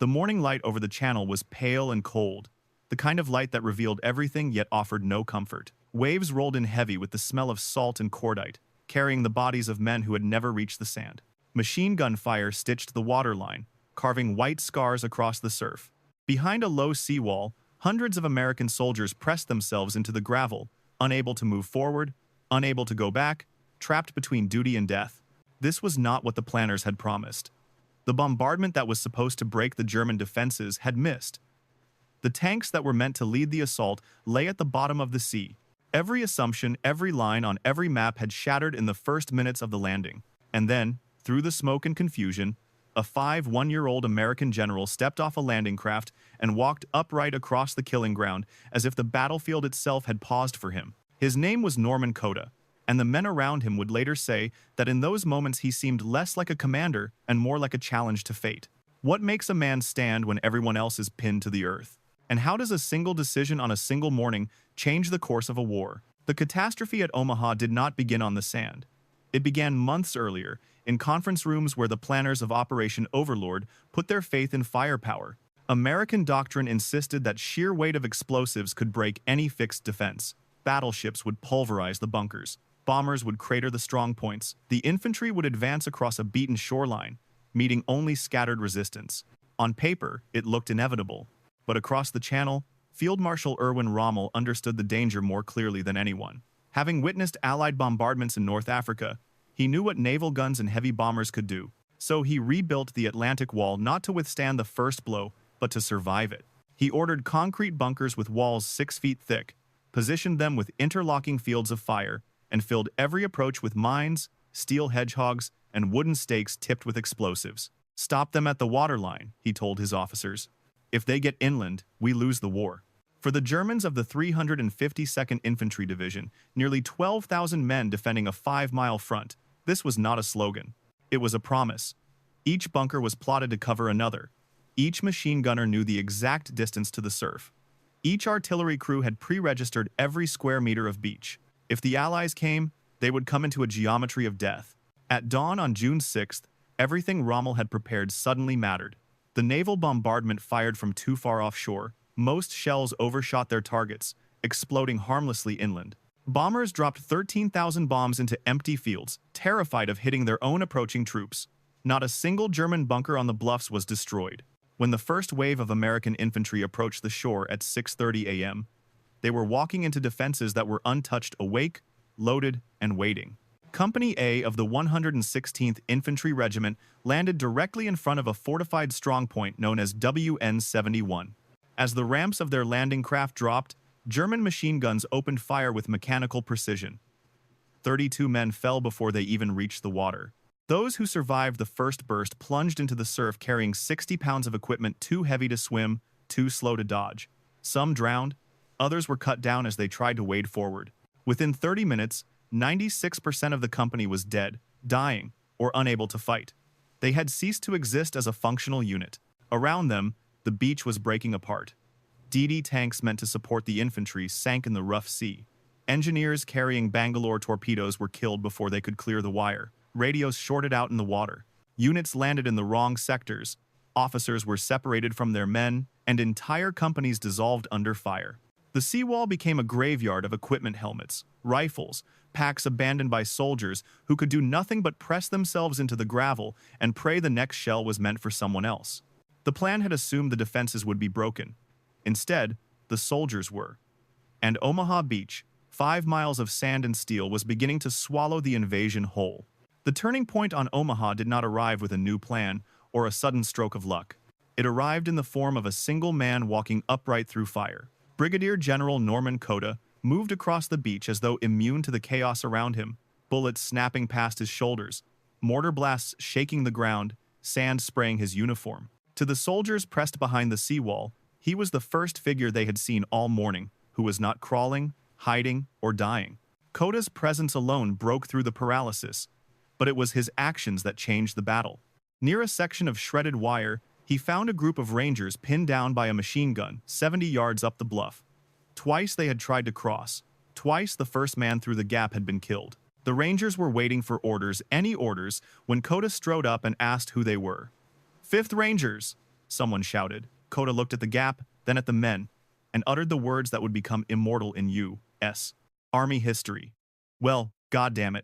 The morning light over the channel was pale and cold, the kind of light that revealed everything yet offered no comfort. Waves rolled in heavy with the smell of salt and cordite, carrying the bodies of men who had never reached the sand. Machine gun fire stitched the waterline, carving white scars across the surf. Behind a low seawall, hundreds of American soldiers pressed themselves into the gravel, unable to move forward, unable to go back, trapped between duty and death. This was not what the planners had promised. The bombardment that was supposed to break the German defenses had missed. The tanks that were meant to lead the assault lay at the bottom of the sea. Every assumption, every line on every map had shattered in the first minutes of the landing. And then, through the smoke and confusion, a 1-year-old American general stepped off a landing craft and walked upright across the killing ground as if the battlefield itself had paused for him. His name was Norman Cota, and the men around him would later say that in those moments he seemed less like a commander and more like a challenge to fate. What makes a man stand when everyone else is pinned to the earth? And how does a single decision on a single morning change the course of a war? The catastrophe at Omaha did not begin on the sand. It began months earlier, in conference rooms where the planners of Operation Overlord put their faith in firepower. American doctrine insisted that sheer weight of explosives could break any fixed defense. Battleships would pulverize the bunkers. Bombers would crater the strong points. The infantry would advance across a beaten shoreline, meeting only scattered resistance. On paper, it looked inevitable. But across the channel, Field Marshal Erwin Rommel understood the danger more clearly than anyone. Having witnessed Allied bombardments in North Africa, he knew what naval guns and heavy bombers could do. So he rebuilt the Atlantic Wall not to withstand the first blow, but to survive it. He ordered concrete bunkers with walls 6 feet thick, positioned them with interlocking fields of fire, and filled every approach with mines, steel hedgehogs, and wooden stakes tipped with explosives. "Stop them at the waterline," he told his officers. "If they get inland, we lose the war." For the Germans of the 352nd Infantry Division, nearly 12,000 men defending a 5-mile front, this was not a slogan. It was a promise. Each bunker was plotted to cover another. Each machine gunner knew the exact distance to the surf. Each artillery crew had pre-registered every square meter of beach. If the Allies came, they would come into a geometry of death. At dawn on June 6th, everything Rommel had prepared suddenly mattered. The naval bombardment fired from too far offshore. Most shells overshot their targets, exploding harmlessly inland. Bombers dropped 13,000 bombs into empty fields, terrified of hitting their own approaching troops. Not a single German bunker on the bluffs was destroyed. When the first wave of American infantry approached the shore at 6:30 a.m., they were walking into defenses that were untouched, awake, loaded, and waiting. Company A of the 116th Infantry Regiment landed directly in front of a fortified strongpoint known as WN-71. As the ramps of their landing craft dropped, German machine guns opened fire with mechanical precision. 32 men fell before they even reached the water. Those who survived the first burst plunged into the surf carrying 60 pounds of equipment too heavy to swim, too slow to dodge. Some drowned, others were cut down as they tried to wade forward. Within 30 minutes, 96% of the company was dead, dying, or unable to fight. They had ceased to exist as a functional unit. Around them, the beach was breaking apart. DD tanks meant to support the infantry sank in the rough sea. Engineers carrying Bangalore torpedoes were killed before they could clear the wire. Radios shorted out in the water. Units landed in the wrong sectors. Officers were separated from their men, and entire companies dissolved under fire. The seawall became a graveyard of equipment helmets, rifles, packs abandoned by soldiers who could do nothing but press themselves into the gravel and pray the next shell was meant for someone else. The plan had assumed the defenses would be broken. Instead, the soldiers were. And Omaha Beach, 5 miles of sand and steel, was beginning to swallow the invasion whole. The turning point on Omaha did not arrive with a new plan or a sudden stroke of luck. It arrived in the form of a single man walking upright through fire. Brigadier General Norman Cota moved across the beach as though immune to the chaos around him, bullets snapping past his shoulders, mortar blasts shaking the ground, sand spraying his uniform. To the soldiers pressed behind the seawall, he was the first figure they had seen all morning, who was not crawling, hiding, or dying. Cota's presence alone broke through the paralysis, but it was his actions that changed the battle. Near a section of shredded wire, he found a group of Rangers pinned down by a machine gun 70 yards up the bluff. Twice they had tried to cross. Twice the first man through the gap had been killed. The Rangers were waiting for orders, any orders, when Cota strode up and asked who they were. "5th Rangers," someone shouted. Cota looked at the gap, then at the men, and uttered the words that would become immortal in U.S. Army history. Well, goddammit.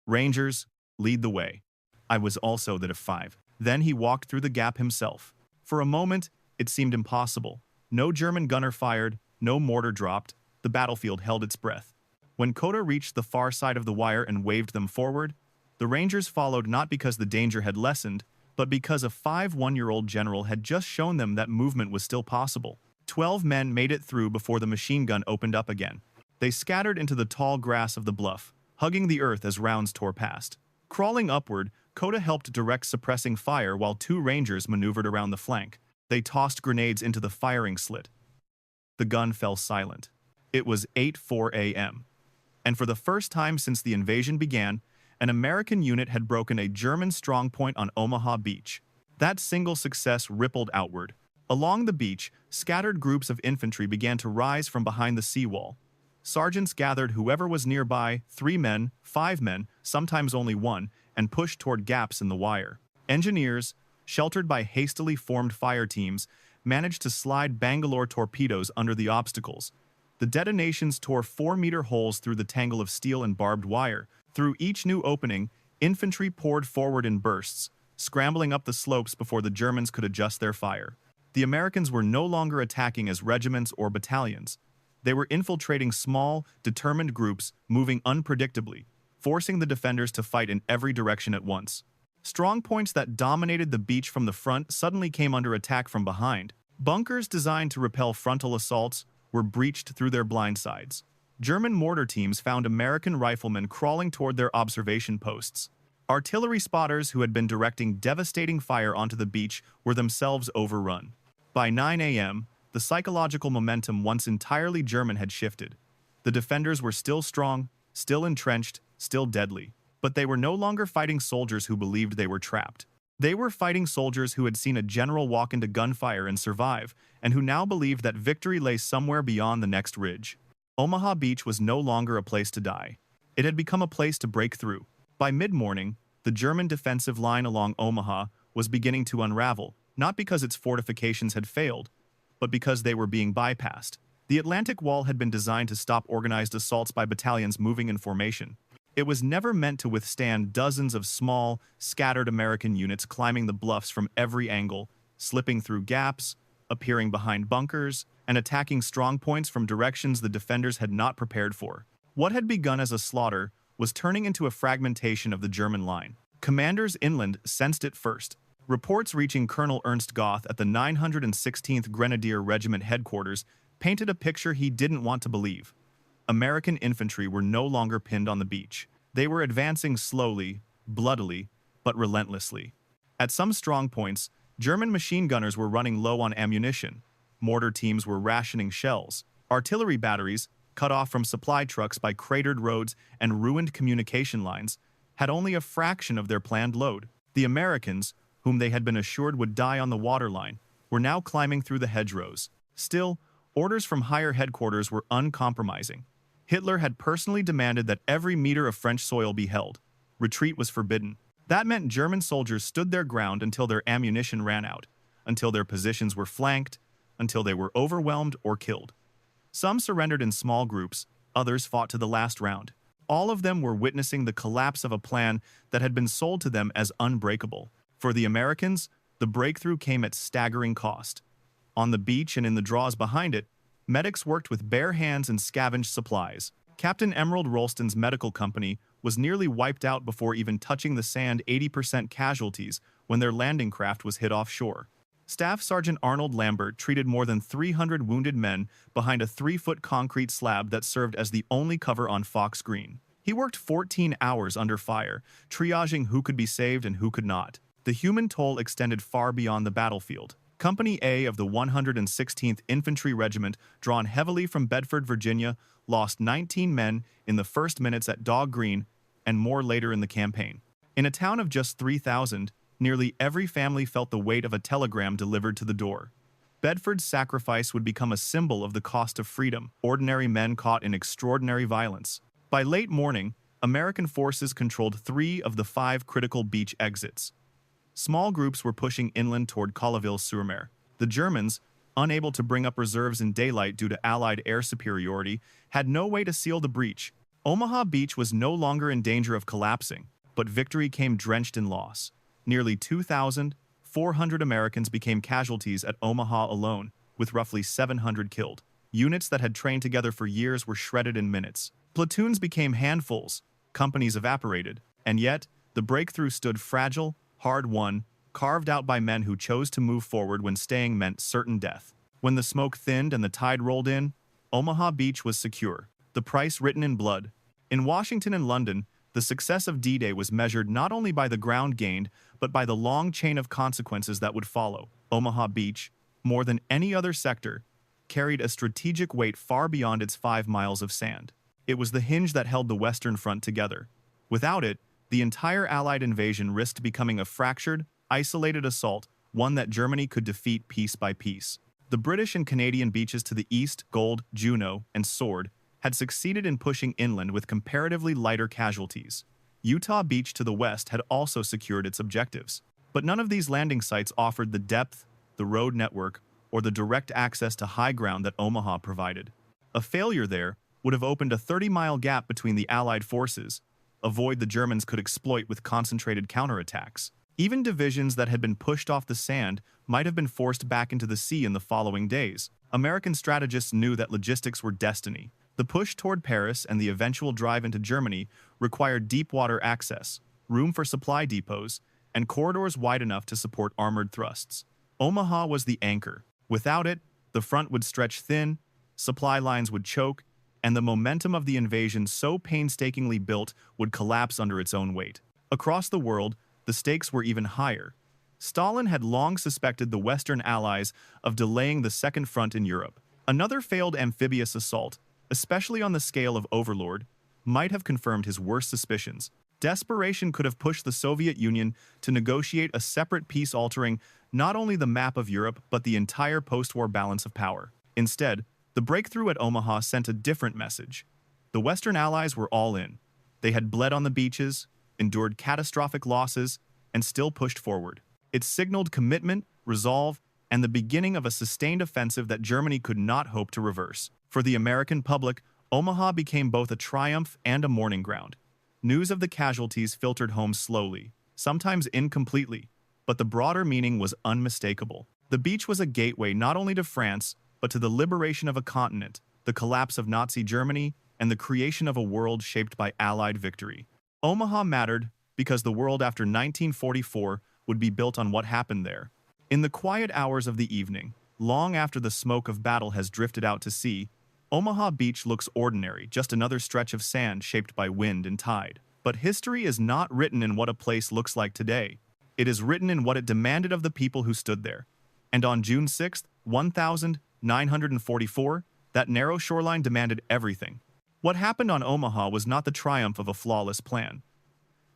Rangers, lead the way. I was also the five. Then he walked through the gap himself. For a moment, it seemed impossible. No German gunner fired, no mortar dropped. The battlefield held its breath. When Cota reached the far side of the wire and waved them forward, the Rangers followed not because the danger had lessened, but because a 1-year-old general had just shown them that movement was still possible. 12 men made it through before the machine gun opened up again. They scattered into the tall grass of the bluff, hugging the earth as rounds tore past. Crawling upward, Cota helped direct suppressing fire while 2 Rangers maneuvered around the flank. They tossed grenades into the firing slit. The gun fell silent. It was 8:04 a.m. And for the first time since the invasion began, an American unit had broken a German strongpoint on Omaha Beach. That single success rippled outward. Along the beach, scattered groups of infantry began to rise from behind the seawall. Sergeants gathered whoever was nearby, 3 men, 5 men, sometimes only 1, and pushed toward gaps in the wire. Engineers, sheltered by hastily formed fire teams, managed to slide Bangalore torpedoes under the obstacles. The detonations tore 4-meter holes through the tangle of steel and barbed wire. Through each new opening, infantry poured forward in bursts, scrambling up the slopes before the Germans could adjust their fire. The Americans were no longer attacking as regiments or battalions. They were infiltrating small, determined groups, moving unpredictably, forcing the defenders to fight in every direction at once. Strong points that dominated the beach from the front suddenly came under attack from behind. Bunkers designed to repel frontal assaults were breached through their blind sides. German mortar teams found American riflemen crawling toward their observation posts. Artillery spotters who had been directing devastating fire onto the beach were themselves overrun. By 9 a.m., the psychological momentum once entirely German had shifted. The defenders were still strong, still entrenched, still deadly. But they were no longer fighting soldiers who believed they were trapped. They were fighting soldiers who had seen a general walk into gunfire and survive, and who now believed that victory lay somewhere beyond the next ridge. Omaha Beach was no longer a place to die. It had become a place to break through. By mid-morning, the German defensive line along Omaha was beginning to unravel, not because its fortifications had failed, but because they were being bypassed. The Atlantic Wall had been designed to stop organized assaults by battalions moving in formation. It was never meant to withstand dozens of small, scattered American units climbing the bluffs from every angle, slipping through gaps, appearing behind bunkers, and attacking strongpoints from directions the defenders had not prepared for. What had begun as a slaughter was turning into a fragmentation of the German line. Commanders inland sensed it first. Reports reaching Colonel Ernst Goth at the 916th Grenadier Regiment headquarters painted a picture he didn't want to believe. American infantry were no longer pinned on the beach. They were advancing slowly, bloodily, but relentlessly. At some strong points, German machine gunners were running low on ammunition. Mortar teams were rationing shells. Artillery batteries, cut off from supply trucks by cratered roads and ruined communication lines, had only a fraction of their planned load. The Americans, whom they had been assured would die on the waterline, were now climbing through the hedgerows. Still, orders from higher headquarters were uncompromising. Hitler had personally demanded that every meter of French soil be held. Retreat was forbidden. That meant German soldiers stood their ground until their ammunition ran out, until their positions were flanked, until they were overwhelmed or killed. Some surrendered in small groups, others fought to the last round. All of them were witnessing the collapse of a plan that had been sold to them as unbreakable. For the Americans, the breakthrough came at staggering cost. On the beach and in the draws behind it, medics worked with bare hands and scavenged supplies. Captain Emerald Rolston's medical company was nearly wiped out before even touching the sand. 80% casualties when their landing craft was hit offshore. Staff Sergeant Arnold Lambert treated more than 300 wounded men behind a 3-foot concrete slab that served as the only cover on Fox Green. He worked 14 hours under fire, triaging who could be saved and who could not. The human toll extended far beyond the battlefield. Company A of the 116th Infantry Regiment, drawn heavily from Bedford, Virginia, lost 19 men in the first minutes at Dog Green and more later in the campaign. In a town of just 3,000, nearly every family felt the weight of a telegram delivered to the door. Bedford's sacrifice would become a symbol of the cost of freedom, ordinary men caught in extraordinary violence. By late morning, American forces controlled 3 of the 5 critical beach exits. Small groups were pushing inland toward Colleville-sur-Mer. The Germans, unable to bring up reserves in daylight due to Allied air superiority, had no way to seal the breach. Omaha Beach was no longer in danger of collapsing, but victory came drenched in loss. Nearly 2,400 Americans became casualties at Omaha alone, with roughly 700 killed. Units that had trained together for years were shredded in minutes. Platoons became handfuls, companies evaporated, and yet, the breakthrough stood fragile, hard-won, carved out by men who chose to move forward when staying meant certain death. When the smoke thinned and the tide rolled in, Omaha Beach was secure, the price written in blood. In Washington and London, the success of D-Day was measured not only by the ground gained, but by the long chain of consequences that would follow. Omaha Beach, more than any other sector, carried a strategic weight far beyond its 5 miles of sand. It was the hinge that held the Western Front together. Without it, the entire Allied invasion risked becoming a fractured, isolated assault, one that Germany could defeat piece by piece. The British and Canadian beaches to the east, Gold, Juno, and Sword, had succeeded in pushing inland with comparatively lighter casualties. Utah Beach to the west had also secured its objectives. But none of these landing sites offered the depth, the road network, or the direct access to high ground that Omaha provided. A failure there would have opened a 30-mile gap between the Allied forces, a void the Germans could exploit with concentrated counterattacks. Even divisions that had been pushed off the sand might have been forced back into the sea in the following days. American strategists knew that logistics were destiny. The push toward Paris and the eventual drive into Germany required deep water access, room for supply depots, and corridors wide enough to support armored thrusts. Omaha was the anchor. Without it, the front would stretch thin, supply lines would choke, and the momentum of the invasion so painstakingly built would collapse under its own weight. Across the world, the stakes were even higher. Stalin had long suspected the Western Allies of delaying the Second Front in Europe. Another failed amphibious assault, especially on the scale of Overlord, might have confirmed his worst suspicions. Desperation could have pushed the Soviet Union to negotiate a separate peace altering not only the map of Europe but the entire post-war balance of power. Instead, the breakthrough at Omaha sent a different message. The Western Allies were all in. They had bled on the beaches, endured catastrophic losses, and still pushed forward. It signaled commitment, resolve, and the beginning of a sustained offensive that Germany could not hope to reverse. For the American public, Omaha became both a triumph and a mourning ground. News of the casualties filtered home slowly, sometimes incompletely, but the broader meaning was unmistakable. The beach was a gateway not only to France, but to the liberation of a continent, the collapse of Nazi Germany, and the creation of a world shaped by Allied victory. Omaha mattered because the world after 1944 would be built on what happened there. In the quiet hours of the evening, long after the smoke of battle has drifted out to sea, Omaha Beach looks ordinary, just another stretch of sand shaped by wind and tide. But history is not written in what a place looks like today. It is written in what it demanded of the people who stood there. And on June 6, 1944, that narrow shoreline demanded everything. What happened on Omaha was not the triumph of a flawless plan.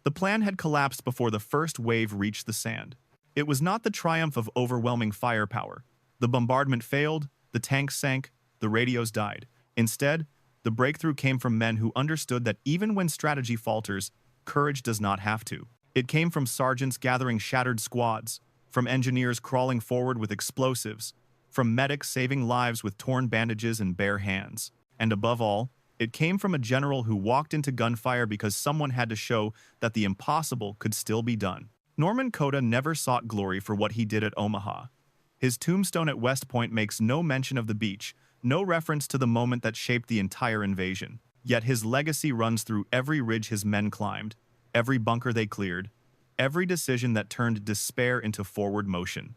The plan had collapsed before the first wave reached the sand. It was not the triumph of overwhelming firepower. The bombardment failed, the tanks sank, the radios died. Instead, the breakthrough came from men who understood that even when strategy falters, courage does not have to. It came from sergeants gathering shattered squads, from engineers crawling forward with explosives, from medics saving lives with torn bandages and bare hands. And above all, it came from a general who walked into gunfire because someone had to show that the impossible could still be done. Norman Cota never sought glory for what he did at Omaha. His tombstone at West Point makes no mention of the beach, no reference to the moment that shaped the entire invasion. Yet his legacy runs through every ridge his men climbed, every bunker they cleared, every decision that turned despair into forward motion.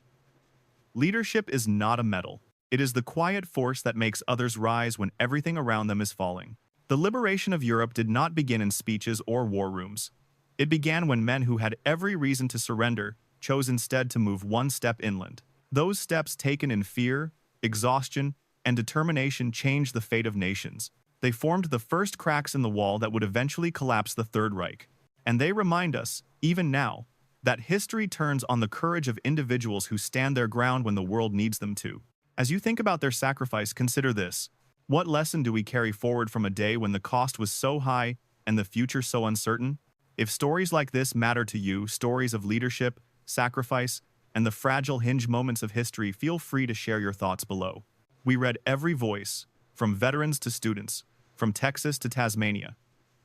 Leadership is not a medal. It is the quiet force that makes others rise when everything around them is falling. The liberation of Europe did not begin in speeches or war rooms. It began when men who had every reason to surrender chose instead to move one step inland. Those steps taken in fear, exhaustion, and determination changed the fate of nations. They formed the first cracks in the wall that would eventually collapse the Third Reich. And they remind us, even now, that history turns on the courage of individuals who stand their ground when the world needs them to. As you think about their sacrifice, consider this. What lesson do we carry forward from a day when the cost was so high and the future so uncertain? If stories like this matter to you, stories of leadership, sacrifice, and the fragile hinge moments of history, feel free to share your thoughts below. We read every voice, from veterans to students, from Texas to Tasmania.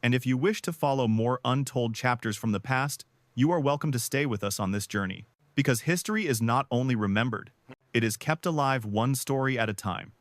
And if you wish to follow more untold chapters from the past, you are welcome to stay with us on this journey. Because history is not only remembered, it is kept alive one story at a time.